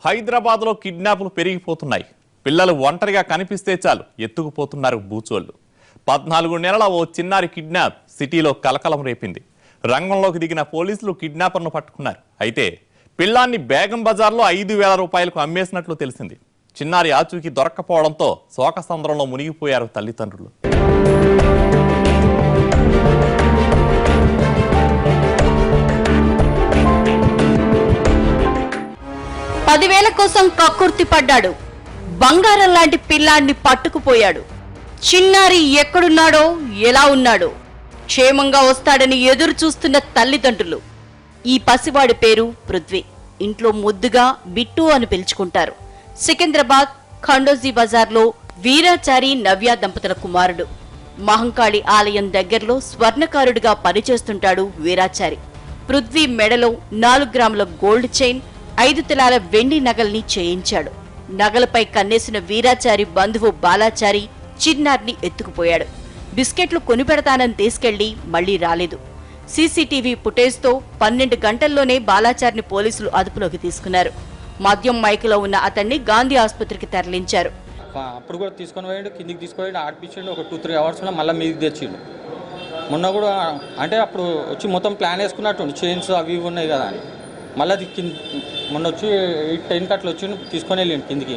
హైదరాబాద్లో కిడ్నాపులు పెరిగిపోతున్నాయి. పిల్లలు ఒంటరిగా కనిపిస్తే చాలు ఎత్తుకుపోతున్నారు బూచోళ్లు. 14 నెలల ఓ చిన్నారి కిడ్నాప్ సిటీలో కలకలం రేపింది. రంగంలోకి దిగిన పోలీసులు కిడ్నాపర్ను పట్టుకున్నారు. అయితే పిల్లాన్ని బేగం బజార్లో 5,000 రూపాయలకు అమ్మేసినట్లు తెలిసింది. చిన్నారి ఆచూకీ దొరక్కపోవడంతో శోకసంద్రంలో మునిగిపోయారు తల్లిదండ్రులు. $10,000 కోసం కక్కుర్తి పడ్డాడు. బంగారం లాంటి పిల్లాడిని పట్టుకుపోయాడు. చిన్నారి ఎక్కడున్నాడో ఎలా ఉన్నాడో క్షేమంగా వస్తాడని ఎదురు చూస్తున్న తల్లిదండ్రులు. ఈ పసివాడి పేరు పృథ్వీ. ఇంట్లో ముద్దుగా బిట్టు అని పిలుచుకుంటారు. సికింద్రాబాద్ ఖండోజీ బజార్లో వీరాచారి నవ్య దంపతుల కుమారుడు. మహంకాళి ఆలయం దగ్గరలో స్వర్ణకారుడిగా పనిచేస్తుంటాడు వీరాచారి. పృథ్వీ మెడలో 4 గ్రాముల గోల్డ్ చైన్, 5 తులాల వెండి నగల్ని చేయించాడు. నగలపై కన్నేసిన వీరాచారి బంధువు బాలాచారి చిన్నారిని ఎత్తుకుపోయాడు. బిస్కెట్లు కొనిపెడతానని తీసుకెళ్లి మళ్లీ రాలేదు. సీసీటీవీ ఫుటేజ్తో 12 గంటల్లోనే బాలాచారిని పోలీసులు అదుపులోకి తీసుకున్నారు. మద్యం మైకులో ఉన్న అతన్ని గాంధీ ఆసుపత్రికి తరలించారు. అప్పుడు కూడా తీసుకొని పోయాడు, కిందికి తీసుకొని ఆడిపించాడు. ఒక 2-3 అవర్స్లో మళ్ళీ మీదికి తెచ్చిండు. మొన్న కూడా అంటే అప్పుడు వచ్చి మొత్తం ప్లాన్ వేసుకున్నట్టు చైన్స్ అవి ఇవి ఉన్నాయి కదా అని మళ్ళీ మొన్న వచ్చి 10 అట్లా వచ్చి తీసుకొని వెళ్ళిండు. కిందికి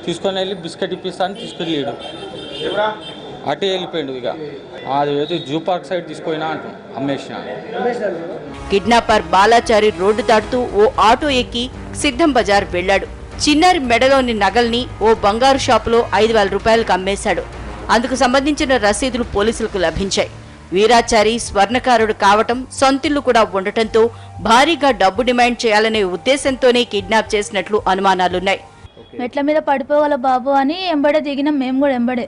తీసుకొని వెళ్ళి బిస్కెట్ ఇప్పిస్తాను తీసుకెళ్ళాడు. అటే వెళ్ళిపోయాడు. ఇక అది ఏదో జూ పార్క్ సైడ్ తీసుకుపోయినా అంటు అమ్మేసిన. కిడ్నాపర్ బాలాచారి రోడ్డు దాటుతూ ఓ ఆటో ఎక్కి సిద్ధం బజార్ వెళ్లాడు. చిన్నారి మెడలోని నగల్ని ఓ బంగారు షాపులో 5,000 రూపాయలకు అమ్మేశాడు. అందుకు సంబంధించిన రసీదులు పోలీసులకు లభించాయి. వీరాచారి స్వర్ణకారుడు కావటం, సొంతిల్లు కూడా ఉండటంతో భారీగా డబ్బు డిమాండ్ చేయాలనే ఉద్దేశంతోనే కిడ్నాప్ చేసినట్లు అనుమానాలున్నాయి. మెట్ల మీద పడిపోగల బాబు అని ఎంబడే దిగినాం. మేము కూడా ఎంబడే,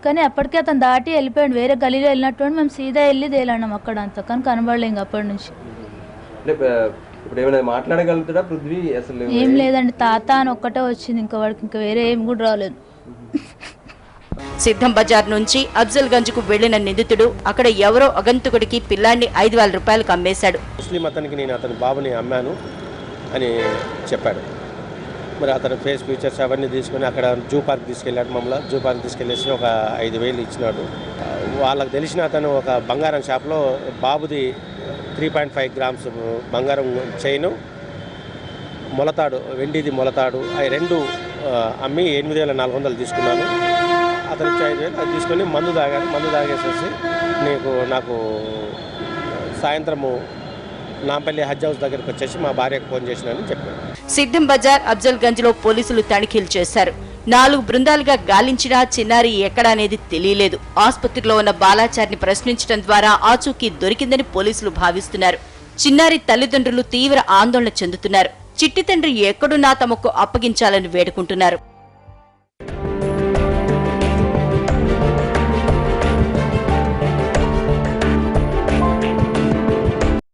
కానీ అప్పటికే అతను దాటి వెళ్ళిపోయాడు. వేరే గలీలో వెళ్ళినట్టు మేము సీదా వెళ్ళి తేలాం అక్కడ అంతా, కానీ కనబడలేం అప్పటి నుంచి. మాట్లాడగలుగుతాడా పృథ్వీ? అసలు ఏం లేదండి, తాత అని ఒక్కటే వచ్చింది. ఇంకా వాడికి ఇంకా వేరే ఏం కూడా రాలేదు. సిద్ధం బజార్ నుంచి అఫ్జల్ గంజ్ కు వెళ్లిన నిందితుడు అక్కడ ఎవరో అగంతుకుడికి పిల్లాన్ని 5,000 రూపాయలకు అమ్మేశాడు. ముస్లిం అతనికి నేను అతని బాబుని అమ్మాను అని చెప్పాడు. మరి అతని ఫేస్ ఫీచర్స్ అవన్నీ తీసుకొని అక్కడ జూ పార్క్ తీసుకెళ్ళాడు. మమ్మల్ని జూ పార్క్ తీసుకెళ్ళేసి ఒక 5,000 ఇచ్చినాడు. వాళ్ళకి తెలిసిన అతను ఒక బంగారం షాప్లో బాబుది 3.5 గ్రామ్స్ బంగారం చైను, మొలతాడు, వెండిది మొలతాడు, అవి 2 అమ్మి 8,400 తీసుకున్నాను. అతనికి 5,000 అది తీసుకొని మందు తాగాను. మందు తాగేసేసి నాకు సాయంత్రము నాంపల్లి హజ్ హౌస్ దగ్గరకు వచ్చేసి మా భార్యకు ఫోన్ చేసినానని చెప్పాను. సిద్ధం బజార్ అఫ్జల్ గంజ్ లో పోలీసులు తనిఖీలు చేశారు. 4 బృందాలుగా గాలించినా చిన్నారి ఎక్కడా అనేది తెలియలేదు. ఆసుపత్రిలో ఉన్న బాలాచారిని ప్రశ్నించడం ద్వారా ఆచూకీ దొరికిందని పోలీసులు భావిస్తున్నారు. చిన్నారి తల్లిదండ్రులు తీవ్ర ఆందోళన చెందుతున్నారు. చిట్టి తండ్రి ఎక్కడున్నా తమకు అప్పగించాలని వేడుకుంటున్నారు.